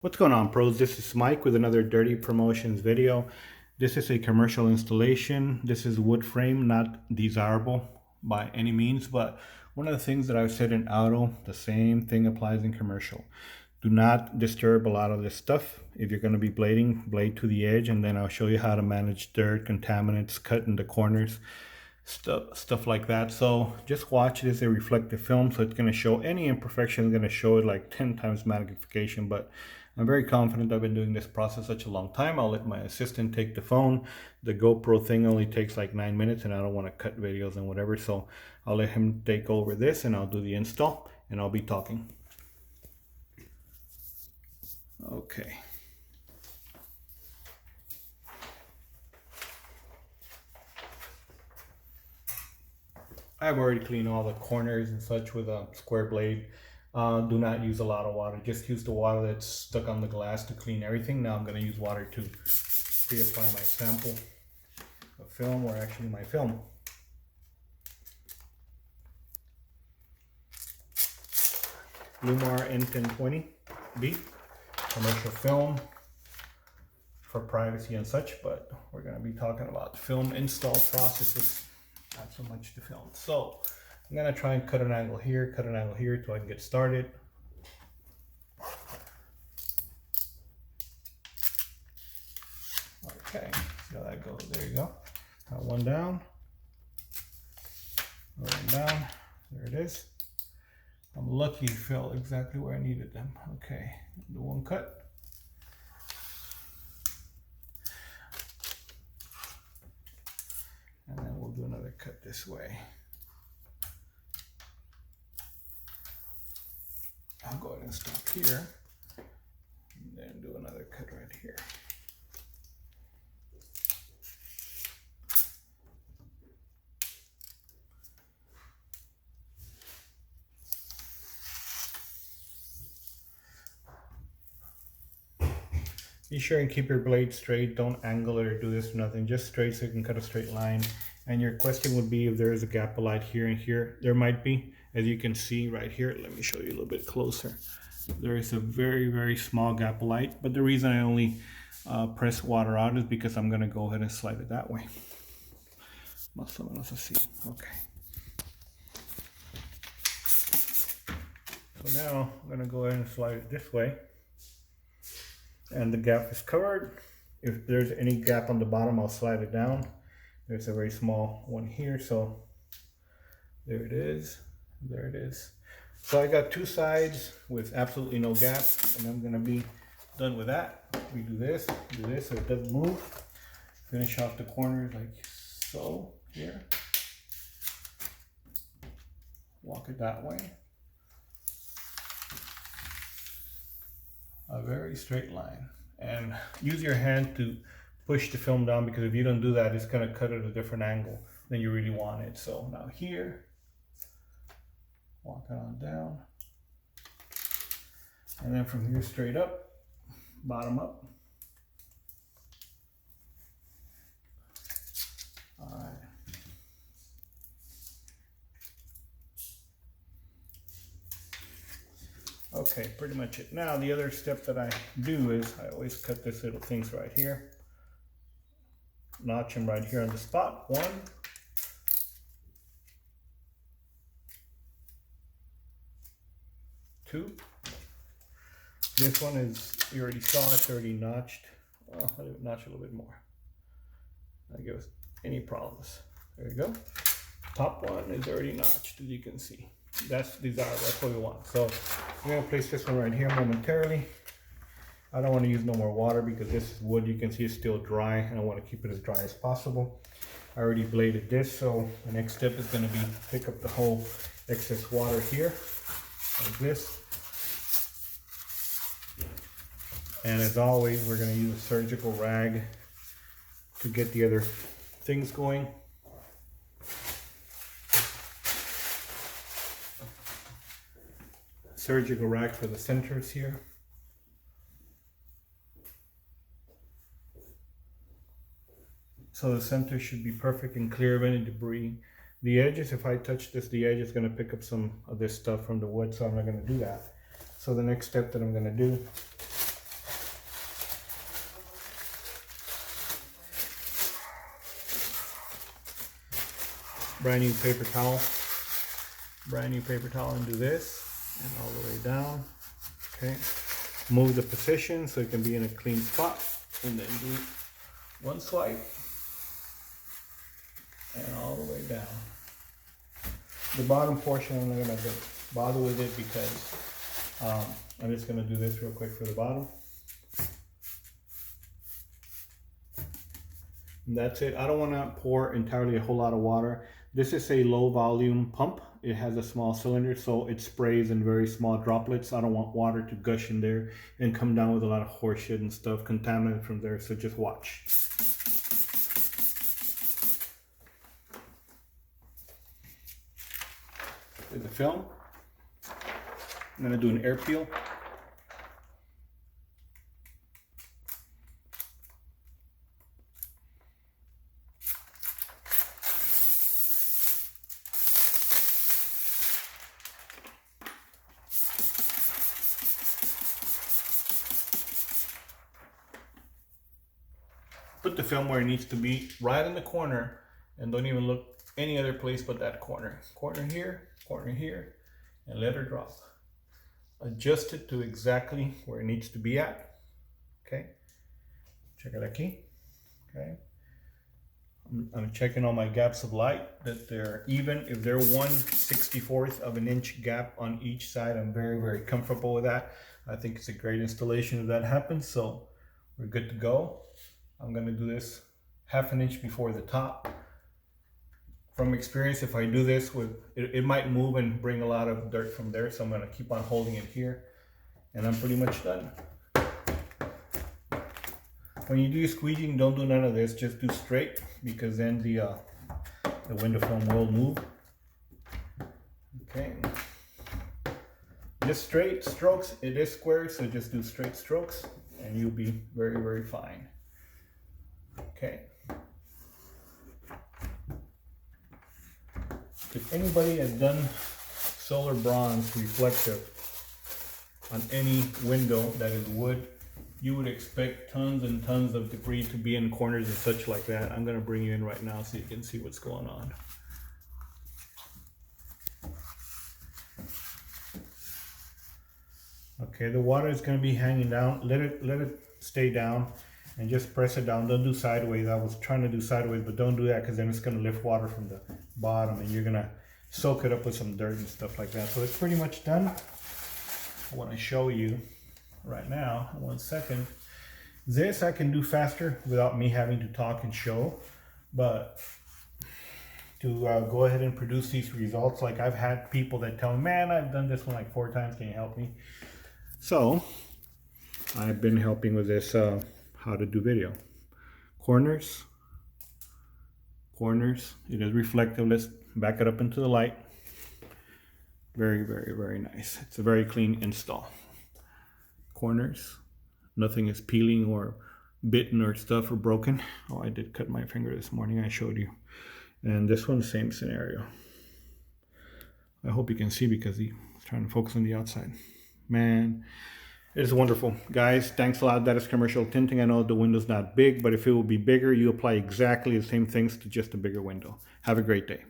What's going on, pros? This is Mike with another Dirty Promotions video. This is a commercial installation. This is wood frame, not desirable by any means, but one of the things that I've said in auto, the same thing applies in commercial. Do not disturb a lot of this stuff. If you're going to be blading, blade to the edge, and then I'll show you how to manage dirt, contaminants, cut in the corners, stuff like that. So just watch this, a reflective film, so it's going to show any imperfection. It's going to show it like 10 times magnification, but I'm very confident. I've been doing this process such a long time. I'll let my assistant take the phone. The GoPro thing only takes like 9 minutes and I don't want to cut videos and whatever, so I'll let him take over this and I'll do the install and I'll be talking. Okay. I've already cleaned all the corners and such with a square blade. Do not use a lot of water. Just use the water that's stuck on the glass to clean everything. Now I'm going to use water to pre-apply my sample of film, or actually my film. Lumar N1020B, commercial film for privacy and such, but we're going to be talking about film install processes, not so much the film. So I'm going to try and cut an angle here till I can get started. Okay, see how that goes. There you go. Got one down, one down. There it is. I'm lucky it fell exactly where I needed them. Okay, do one cut. And then we'll do another cut this way. I'll go ahead and stop here, and then do another cut right here. Be sure and keep your blade straight. Don't angle it or do this or nothing. Just straight so you can cut a straight line. And your question would be if there is a gap of light here and here. There might be. As you can see right here, let me show you a little bit closer. There is a very, very small gap of light. But the reason I only press water out is because I'm going to go ahead and slide it that way. Más o menos así. Okay. So now I'm going to go ahead and slide it this way. And the gap is covered. If there's any gap on the bottom, I'll slide it down. There's a very small one here, so there it is. There it is. So I got two sides with absolutely no gap, and I'm gonna be done with that. We do this so it doesn't move. Finish off the corners like so here. Walk it that way. A very straight line, and use your hand to push the film down, because if you don't do that, it's going to cut at a different angle than you really want it. So now here, walk it on down, and then from here straight up, bottom up. All right. Okay, pretty much it. Now the other step that I do is I always cut this little things right here. Notch them right here on the spot. 1. 2. This one is, you already saw it's already notched. Oh, I'll notch a little bit more. Not give us any problems. There you go. Top one is already notched, as you can see. That's desirable, that's what we want. So I'm gonna place this one right here momentarily. I don't want to use no more water because this is wood. You can see it's still dry, and I want to keep it as dry as possible. I already bladed this, so the next step is going to be pick up the whole excess water here, like this. And as always, we're going to use a surgical rag to get the other things going. Surgical rag for the centers here. So the center should be perfect and clear of any debris. The edges, if I touch this, the edge is going to pick up some of this stuff from the wood, so I'm not going to do that. So the next step that I'm going to do brand new paper towel. Brand new paper towel and do this, and all the way down. Okay. Move the position so it can be in a clean spot, and then do one swipe, and all the way down. The bottom portion, I'm not gonna bother with it because I'm just gonna do this real quick for the bottom. And that's it. I don't wanna pour entirely a whole lot of water. This is a low volume pump. It has a small cylinder, so it sprays in very small droplets. I don't want water to gush in there and come down with a lot of horse shit and stuff contaminated from there, so just watch. There's the film. I'm gonna do an air peel. Put the film where it needs to be, right in the corner, and don't even look any other place but that corner. Corner here, and let her drop. Adjust it to exactly where it needs to be at. Okay, check it aquí. Okay, I'm checking all my gaps of light that they're even. If they're 1/64 of an inch gap on each side, I'm very, very comfortable with that. I think it's a great installation if that happens, so we're good to go. I'm gonna do this 1/2 inch before the top. From experience, if I do this with, it might move and bring a lot of dirt from there, so I'm gonna keep on holding it here, and I'm pretty much done. When you do your squeegeeing, don't do none of this, just do straight, because then the window film will move. Okay. Just straight strokes, it is square, so just do straight strokes, and you'll be very, very fine. Okay. If anybody has done solar bronze reflective on any window that is wood, you would expect tons and tons of debris to be in corners and such like that. I'm gonna bring you in right now so you can see what's going on. Okay, the water is gonna be hanging down. Let it stay down. And just press it down. Don't do sideways. I was trying to do sideways, but don't do that because then it's going to lift water from the bottom and you're going to soak it up with some dirt and stuff like that. So it's pretty much done. I want to show you right now, 1 second. This I can do faster without me having to talk and show, but to go ahead and produce these results, like I've had people that tell me, man, I've done this one like 4 times, can you help me? So I've been helping with this how to do video. Corners, it is reflective. Let's back it up into the light. Very, very, very nice. It's a very clean install. Corners, nothing is peeling or bitten or stuff or broken. Oh, I did cut my finger this morning, I showed you. And this one, same scenario. I hope you can see because he's trying to focus on the outside. Man, it is wonderful. Guys, thanks a lot. That is commercial tinting. I know the window's not big, but if it will be bigger, you apply exactly the same things to just a bigger window. Have a great day.